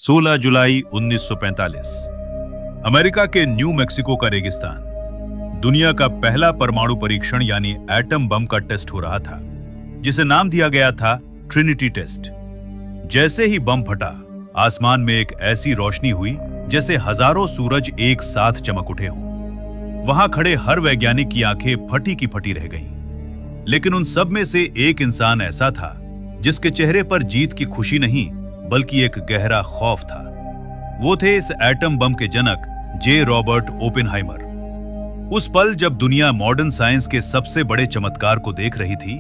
16 जुलाई 1945 America के new Mexico का रेगिस्तान। दुनिया का पहला परमाणु परीक्षण यानी एटम बम का टेस्ट हो रहा था, जिसे नाम दिया गया था ट्रिनिटी टेस्ट। जैसे ही बम फटा, आसमान में एक ऐसी रोशनी हुई जैसे हजारों सूरज एक साथ चमक उठे हों। वहां खड़े हर वैज्ञानिक की आंखें फटी की फटी रह गईं। लेकिन उन सब में से एक इंसान ऐसा था जिसके चेहरे पर जीत की खुशी नहीं बल्कि एक गहरा खौफ था। वो थे इस एटम बम के जनक जे रॉबर्ट ओपेनहाइमर। उस पल जब दुनिया मॉडर्न साइंस के सबसे बड़े चमत्कार को देख रही थी,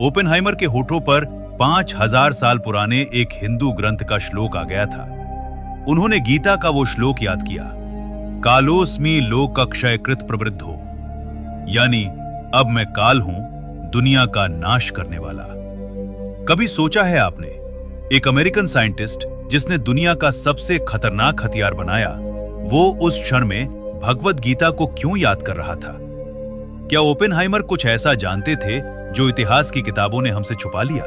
ओपेनहाइमर के होठों पर 5000 साल पुराने एक हिंदू ग्रंथ का श्लोक आ गया था। उन्होंने गीता का वो श्लोक याद किया, कालोस्मि लोकक्षय कृत प्रवृद्धो, यानी अब मैं काल हूं, दुनिया का नाश करने वाला। कभी सोचा है आपने, एक अमेरिकन साइंटिस्ट जिसने दुनिया का सबसे खतरनाक हथियार बनाया, वो उस क्षण में भगवद गीता को क्यों याद कर रहा था? क्या ओपेनहाइमर कुछ ऐसा जानते थे जो इतिहास की किताबों ने हमसे छुपा लिया?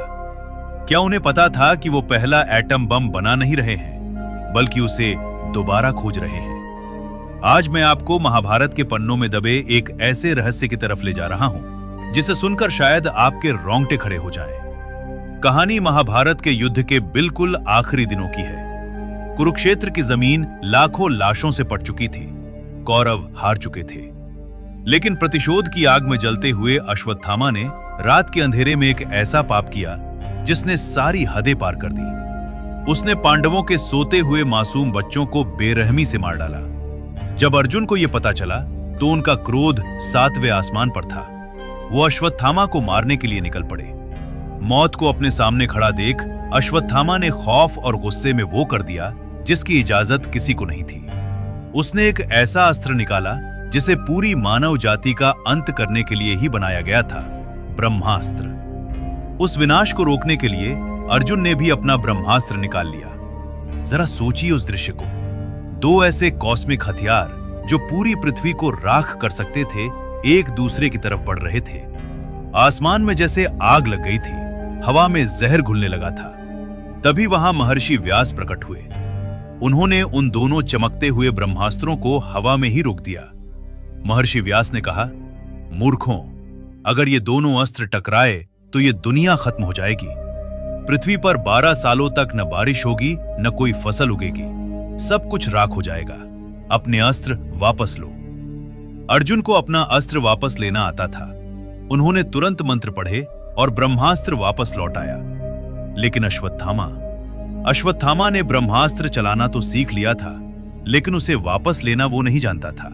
क्या उन्हें पता था कि वो पहला एटम बम बना नहीं रहे हैं, बल्कि उसे दोबारा खोज रहे हैं? आज मैं आपको महाभारत के पन्नों में दबे एक ऐसे रहस्य की तरफ ले जा रहा हूं जिसे सुनकर शायद आपके रोंगटे खड़े हो जाएं। कहानी महाभारत के युद्ध के बिल्कुल आखिरी दिनों की है। कुरुक्षेत्र की जमीन लाखों लाशों से पट चुकी थी। कौरव हार चुके थे, लेकिन प्रतिशोध की आग में जलते हुए अश्वत्थामा ने रात के अंधेरे में एक ऐसा पाप किया जिसने सारी हदें पार कर दी। उसने पांडवों के सोते हुए मासूम बच्चों को बेरहमी से मार डाला। जब अर्जुन को यह पता चला तो उनका क्रोध 7वें आसमान पर था। वो अश्वत्थामा को मारने के लिए निकल पड़े। मौत को अपने सामने खड़ा देख अश्वत्थामा ने खौफ और गुस्से में वो कर दिया जिसकी इजाजत किसी को नहीं थी। उसने एक ऐसा अस्त्र निकाला जिसे पूरी मानव जाति का अंत करने के लिए ही बनाया गया था, ब्रह्मास्त्र। उस विनाश को रोकने के लिए अर्जुन ने भी अपना ब्रह्मास्त्र निकाल लिया। जरा सोचिए उस दृश्य को। दो ऐसे कॉस्मिक हथियार जो पूरी पृथ्वी को राख कर सकते थे, एक दूसरे की तरफ बढ़ रहे थे। आसमान में जैसे आग लग गई थी, हवा में जहर घुलने लगा था। तभी वहां महर्षि व्यास प्रकट हुए। उन्होंने उन दोनों चमकते हुए ब्रह्मास्त्रों को हवा में ही रोक दिया। महर्षि व्यास ने कहा, मूर्खों, अगर ये दोनों अस्त्र टकराए तो ये दुनिया खत्म हो जाएगी। पृथ्वी पर 12 सालों तक न बारिश होगी, न कोई फसल उगेगी। सब कुछ राख हो जाएगा। अपने अस्त्र वापस लो। अर्जुन को अपना अस्त्र वापस लेना आता था। उन्होंने तुरंत मंत्र पढ़े और ब्रह्मास्त्र वापस लौटाया। लेकिन अश्वत्थामा ने ब्रह्मास्त्र चलाना तो सीख लिया था, लेकिन उसे वापस लेना वो नहीं जानता था।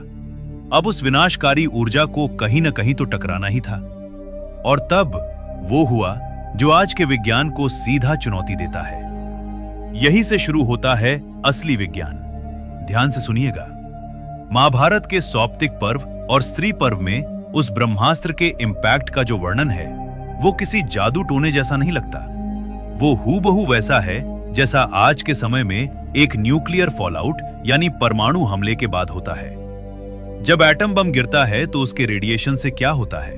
अब उस विनाशकारी ऊर्जा को कहीं न कहीं तो टकराना ही था। और तब वो हुआ जो आज के विज्ञान को सीधा चुनौती देता है। यही से शुरू होता है असली विज्ञान। ध्यान से सुनिएगा। महाभारत के सौप्तिक पर्व और स्त्री पर्व में उस ब्रह्मास्त्र के इंपैक्ट का जो वर्णन है, वो किसी जादू टोने जैसा नहीं लगता। वो हूबहू वैसा है जैसा आज के समय में एक न्यूक्लियर फॉलआउट यानी परमाणु हमले के बाद होता है। जब एटम बम गिरता है तो उसके रेडिएशन से क्या होता है?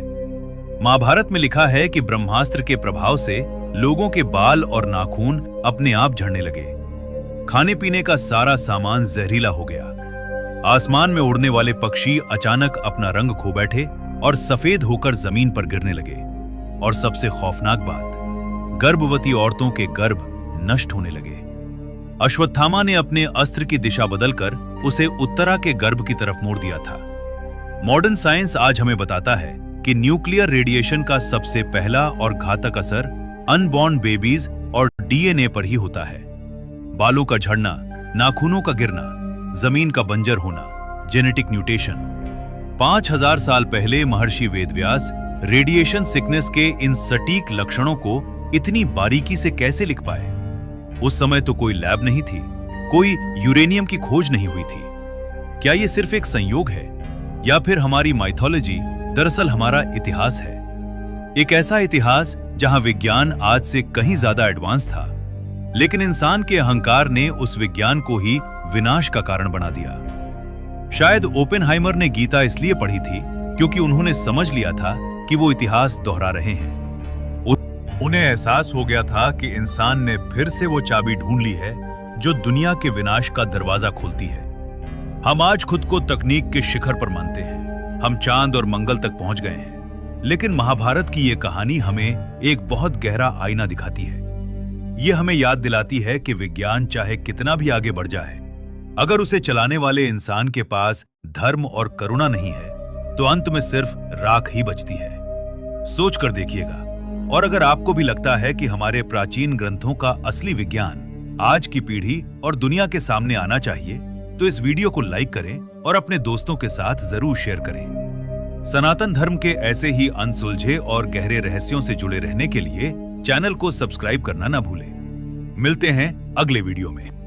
महाभारत में लिखा है कि ब्रह्मास्त्र के प्रभाव से लोगों के बाल और नाखून अपने आप झड़ने लगे। खाने पीने का सारा सामान जहरीला हो गया। आसमान में उड़ने वाले पक्षी अचानक अपना रंग खो बैठे और सफेद होकर जमीन पर गिरने लगे। और सबसे खौफनाक बात, गर्भवती औरतों के गर्भ नष्ट होने लगे। अश्वत्थामा ने अपने अस्त्र की दिशा बदलकर उसे उत्तरा के गर्भ की तरफ मोड़ दिया था। मॉडर्न साइंस आज हमें बताता है कि न्यूक्लियर रेडिएशन का सबसे पहला और घातक असर अनबॉर्न बेबीज और डीएनए पर ही होता है। बालों का झड़ना, नाखूनों का गिरना, जमीन का बंजर होना, जेनेटिक म्यूटेशन। 5000 साल पहले महर्षि वेदव्यास रेडिएशन सिकनेस के इन सटीक लक्षणों को इतनी बारीकी से कैसे लिख पाए? उस समय तो कोई लैब नहीं थी, कोई यूरेनियम की खोज नहीं हुई थी। क्या ये सिर्फ एक संयोग है, या फिर हमारी माइथोलॉजी दरअसल हमारा इतिहास है? एक ऐसा इतिहास जहां विज्ञान आज से कहीं ज्यादा एडवांस था, लेकिन इंसान के अहंकार ने उस विज्ञान को ही विनाश का कारण बना दिया। शायद ओपेनहाइमर ने गीता इसलिए पढ़ी थी क्योंकि उन्होंने समझ लिया था कि वो इतिहास दोहरा रहे हैं। उन्हें एहसास हो गया था कि इंसान ने फिर से वो चाबी ढूंढ ली है जो दुनिया के विनाश का दरवाजा खोलती है। हम आज खुद को तकनीक के शिखर पर मानते हैं, हम चांद और मंगल तक पहुंच गए हैं, लेकिन महाभारत की यह कहानी हमें एक बहुत गहरा आईना दिखाती है। यह हमें याद दिलाती है कि विज्ञान चाहे कितना भी आगे बढ़ जाए, अगर उसे चलाने वाले इंसान के पास धर्म और करुणा नहीं है तो अंत में सिर्फ राख ही बचती है। सोच कर देखिएगा। और अगर आपको भी लगता है कि हमारे प्राचीन ग्रंथों का असली विज्ञान आज की पीढ़ी और दुनिया के सामने आना चाहिए, तो इस वीडियो को लाइक करें और अपने दोस्तों के साथ जरूर शेयर करें। सनातन धर्म के ऐसे ही अनसुलझे और गहरे रहस्यों से जुड़े रहने के लिए चैनल को सब्सक्राइब करना ना भूलें। मिलते हैं अगले वीडियो में।